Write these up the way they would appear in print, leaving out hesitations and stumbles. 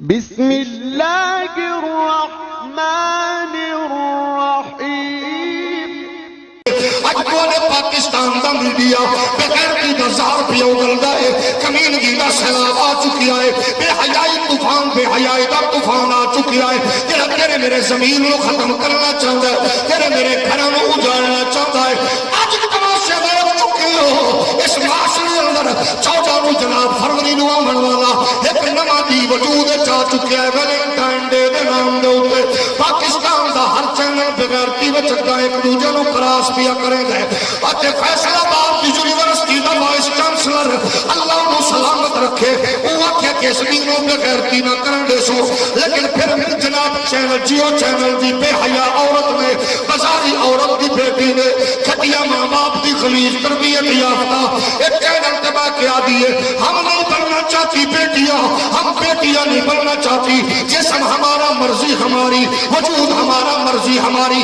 بسم اللہ الرحمن الرحیم۔ اجبولے پاکستان دا میڈیا بغیر کی دا زار پہ اگلدا ہے، کمینگی دا سیلاب آ چکی ہے، بے حیائی طوفان بے حیائی دا طوفان آ چکی ہے، جڑا تیرے میرے زمین کو ختم کرنا چاہتا ہے، تیرے میرے گھروں کو اجاڑنا چاہتا ہے۔ اج تماشے دیکھ چکے ہو اس معاشرے اندر 14 نو جناب فروری نو آمن والا ایک نواں دی وجود چا چکیا ہے۔ ویلنٹائن ڈے دے نام دے اوپر پاکستان دا ہر چینل بغیر کی وچ ایک دوجے نو کراس پیا کرے گئے۔ اتے فیصل آباد دی یونیورسٹی دا وائس چانسلر اللہ نو سلامت رکھے، وہ آکھیا کہ اس دینوں بغیرتی نہ کرن دے سو، لیکن پھر جناب چینل جیو چینل دی بے حیا عورت نے، بازاری عورت دی بیٹی نے، کھٹیا ماں باپ دی خلیج تربیت یافتہ ایک چینل تباہ کیا دیے۔ ہم نہیں بننا چاہتی بیٹیاں، ہم بیٹیاں نہیں بننا چاہتی، جسم ہمارا مرضی ہماری، وجود ہمارا مرضی ہماری۔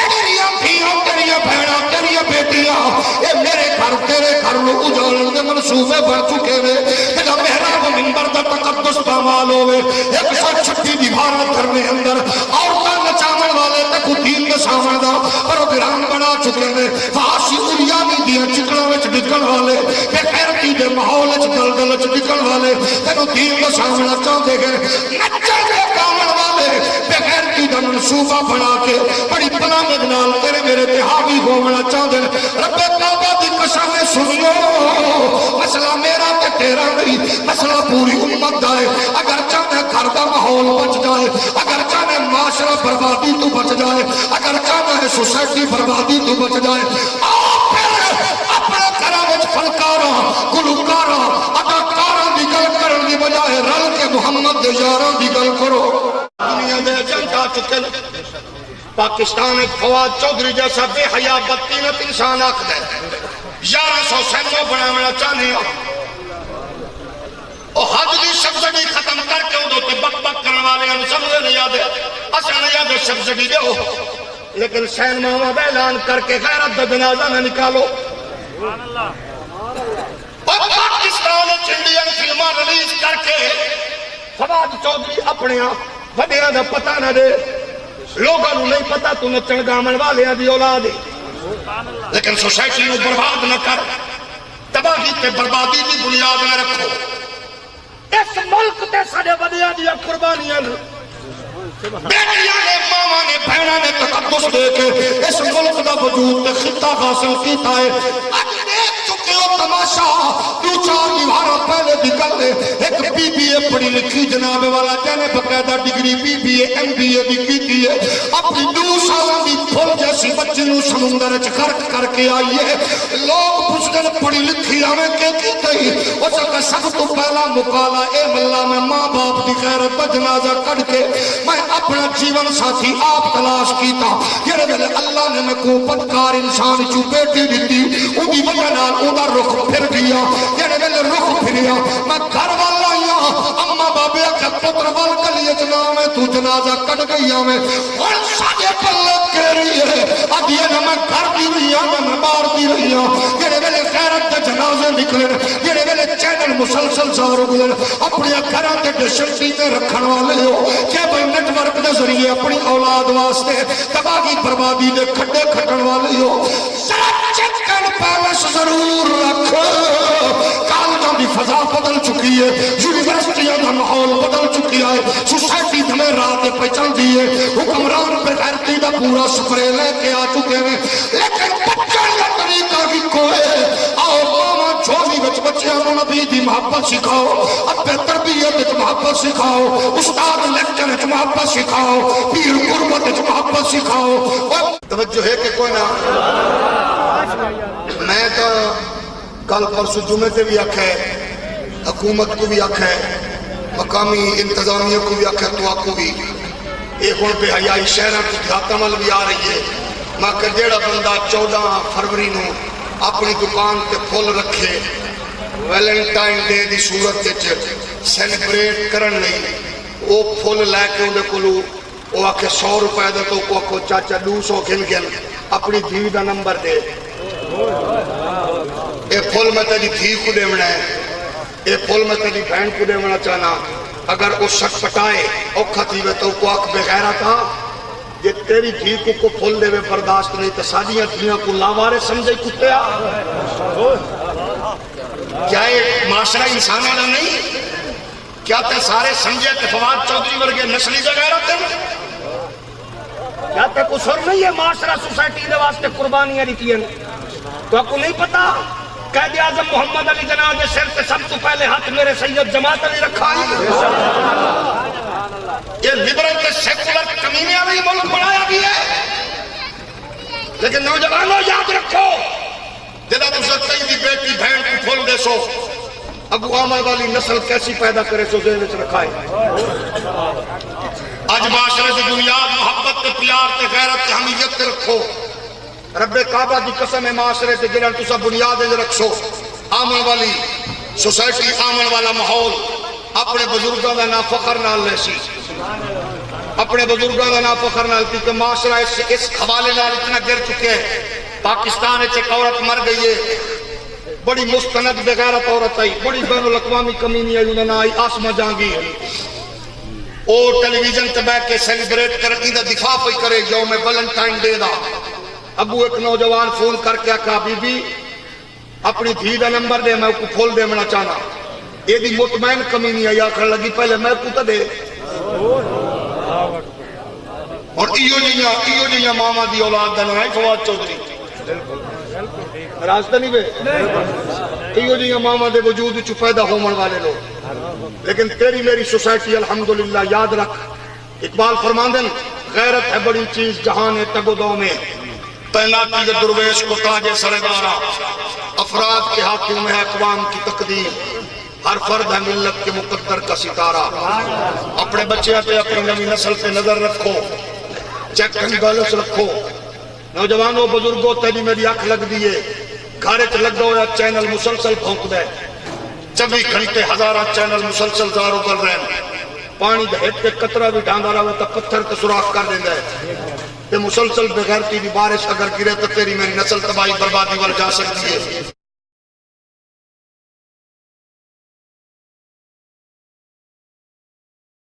تیریاں بھیاں تیریاں بہناں تیریاں بیٹیاں، اے میرے گھر تیرے گھر لو اجاڑن دے منصوبے بن چکے نے۔ تیرا محراب منبر دا تقدس پامال ہوئے، 136 دیواروں کرنے اندر عورتاں نچاون والے تے کو دین دے سامن دا پروگرام بنا چکے نے۔ فحاشی اریانی دیاں چکڑاں وچ ڈگن والے، بے غیرتی دے ماحول وچ دلدل وچ ڈگن والے تینو دین دا سامنا چاہتے گئے۔ نچن دے گاون والے بے غیرتی دا منصوبہ بنا کے بڑی پناہ نال تیرے میرے تے حاوی ہونا چاہتے ہیں۔ رب کعبہ دی قسم سنو، مسئلہ میرا تے تیرا نہیں، مسئلہ پوری امت دا ہے۔ اگر چاہتے گھر دا ماحول بچ جائے، اگر چاہتے معاشرہ بربادی تو بچ جائے، اگر چاہتے ہے سوسائٹی بربادی تو بچ جائے، اپنے گھراں وچ فنکاراں گلوکاراں اداکاراں دی گل کرن دی بجائے رل کے محمد دے یاراں دی گل کرو۔ دنیا دے جنگ آ چکے نے، پاکستان ایک فواد چودھری جیسا بے حیا بدقیمت انسان آخر ہے 1100 سینما بنانا چاہنے ہو، اور حج دی سبسڈی ختم کر کے ادھو تے بک بک کرنے والے ہم سمجھے نہیں یاد ہے، اصل نہیں یاد ہے سبسڈی دے ہو، لیکن سینما میں اعلان کر کے غیرت دا جنازہ نہ نکالو۔ اور پاکستان انڈین فلماں ریلیز کر کے فواد چودھری اپنے وڈیاں دا پتہ نہ دے، لوگوں کو نہیں پتا تو نچن گامن والے دی اولاد ہے، لیکن سوسائٹی کو برباد نہ کر، تباہی تے بربادی دی بنیاد نہ رکھو۔ اس ملک تے سارے وڈیاں دی قربانیاں بیٹیاں نے ماواں نے بہناں نے تقدس دے کے اس ملک دا وجود تے خطہ حاصل کیتا ہے۔ اج دیکھ چکے ہو تماشا، دو چار دیواروں پہلے دی گل ہے، ایک بی بی اے پڑھی لکھی جناب والا جنے باقاعدہ degree B B A M B A دی کیتی ہے، اپنی 2 سالاں دی پھول جیسی بچی نو سمندر وچ غرق کر کے آئی ہے۔ لوگ پوچھدے نے پڑھی لکھی آویں کہ کیتی، او جگہ سب تو پہلا مقالہ اے ملا میں ماں باپ دی غیرت دا جنازہ کڈ کے میں اپنا جیون ساتھی آپ تلاش کیتا، جڑے ویلے اللہ نے میں کو بدکار انسان چوں بیٹی دتی، اودی وجہ نال اوندا رخ پھر گیا، جڑے ویلے رخ پھریا میں گھر وال آیا، اما بابے آکھیا پتر وال گلی وچ نہ میں تو جنازہ کڈ گئی میں، ہن ساڈے پلے کہہ رہی ہے ادھی نہ میں گھر دی رہی ہاں میں باہر دی رہی ہاں۔ جڑے ویلے غیرت دے جنازے نکلے، جڑے ویلے چینل مسلسل زار گزر اپنے گھراں تے ڈشن تے رکھن والے ہو، کیبل نیٹ ورک دے ذریعے اپنی اولاد واسطے تباہی بربادی دے کھڈے کھٹن والے ہو، ذرا چیکن پیلس ضرور رکھ۔ کالجوں دی فضا بدل چکی ہے، یونیورسٹیاں دا ماحول بدل چکیا ہے، سوسائٹی دھمے رات پہ چل دی ہے، حکمران بے غیرتی دا پورا سپرے لے کے آ چکے ہیں، لیکن بچن دا طریقہ بھی کوئی ہے۔ آؤ ماما جھولی وچ بچیاں نوں نبی دی محبت سکھاؤ، اپنے تربیت وچ محبت سکھاؤ، استاد لیکچر وچ محبت سکھاؤ، پیر قربت وچ محبت سکھاؤ۔ توجہ ہے کہ کوئی نہ؟ میں تو کل پرسوں جمعے تے بھی آکھا ہے، حکومت کو بھی آکھا ہے، مقامی انتظامیہ کو بھی آکھا ہے، تو آپ کو بھی ایک ہون پہ حیائی شہرہ کی دیہات عمل بھی آ رہی ہے۔ میں کہ جیڑا بندہ 14 فروری نو اپنی دکان تے پھول رکھے ویلنٹائن ڈے دی صورت وچ سیلیبریٹ کرن نہیں، وہ پھول لے کے اندے کولو وہ آکھے 100 روپے دا تو کو چاچا 200 گن گن اپنی دھی دا نمبر دے، اے پھول میں تیری دھی کو دیونا ہے، اے پھول میں تیری بہن کو دیونا چاہنا، اگر وہ شک پٹائے اوکھا تھی وے تو کو آکھ بغیرہ تھا یہ تیری دھی کو پھول دے وے برداشت نہیں تو ساڑیاں دھیاں کو لاوارے سمجھے کتیا کیا یہ معاشرہ انسان والا نہیں کیا تے سارے سمجھے کہ فواد چودھری ورگے نسلی جگہ رہتے ہیں کیا تے قصور نہیں ہے معاشرہ سوسائٹی دے واسطے قربانیاں دیتی ہیں تو آپ کو نہیں پتا قائد اعظم محمد علی جناح کے سر سے سب تو پہلے ہاتھ میرے سید جماعت علی رکھا ہے یہ لبرل کے سیکولر کمینے والی ملک بنایا بھی ہے لیکن نوجوانوں یاد رکھو جدا تجھے کئی دی بیٹی بہن کو پھول دے سو ابو عامر والی نسل کیسی پیدا کرے سو ذہن وچ رکھا ہے آج معاشرے کی بنیاد محبت تے پیار تے غیرت تے حمیت تے رکھو رب کعبہ دی قسم ہے معاشرے تے جڑا تسا بنیاد تے رکھو آمن والی سوسائٹی آمن والا ماحول اپنے بزرگاں دا نام فخر نال لے سی اپنے بزرگاں دا نام فخر نال کیونکہ معاشرہ اس حوالے نال اتنا گر چکے ہیں پاکستان وچ ایک عورت مر گئی ہے بڑی مستند بغیرت عورت آئی بڑی بین الاقوامی کمینی آئی انہوں نے آئی آسمہ جہانگیر اور ٹیلی ویژن تے بیٹھ کے سیلیبریٹ کرنے دا دفاع پہ کرے یوم ویلنٹائن ڈے دا ابو ایک نوجوان فون کر کے کہا بی بی اپنی دھی دا نمبر دے میں کو پھول دے منا چاہنا یہ دی مطمئن کمینی آئی آخر لگی پہلے میں کو تا دے اور ایو جیاں ماما دی اولاد دا نائی فواد چودھری راستہ نہیں بے ایو جیاں ماما دے وجود چو پیدا ہومن والے لوگ لیکن تیری میری سوسائٹی الحمدللہ یاد رکھ اقبال فرماندن غیرت ہے بڑی چیز جہان تگ و دو میں تعیناتی کے درویش کو تاج سردارا افراد کے ہاتھوں میں ہے اقوام کی تقدیر ہر فرد ہے ملت کے مقدر کا ستارہ اپنے بچے پہ اپنی نئی نسل پہ نظر رکھو چیک اینڈ بیلنس رکھو نوجوانوں بزرگوں تیری میری آنکھ لگ دیئے گھارے چ لگ گو یا چینل مسلسل پھونک دے 24 گھنٹے ہزارہ چینل مسلسل زارو کر رہے ہیں پانی دہت کے قطرہ بھی ڈھانگا رہا ہوتا پتھر کے سراخ کر دیں گے کہ مسلسل بغیرتی بھی بارش اگر گرے تو تیری میری نسل تباہی بربادی ور جا سکتی ہے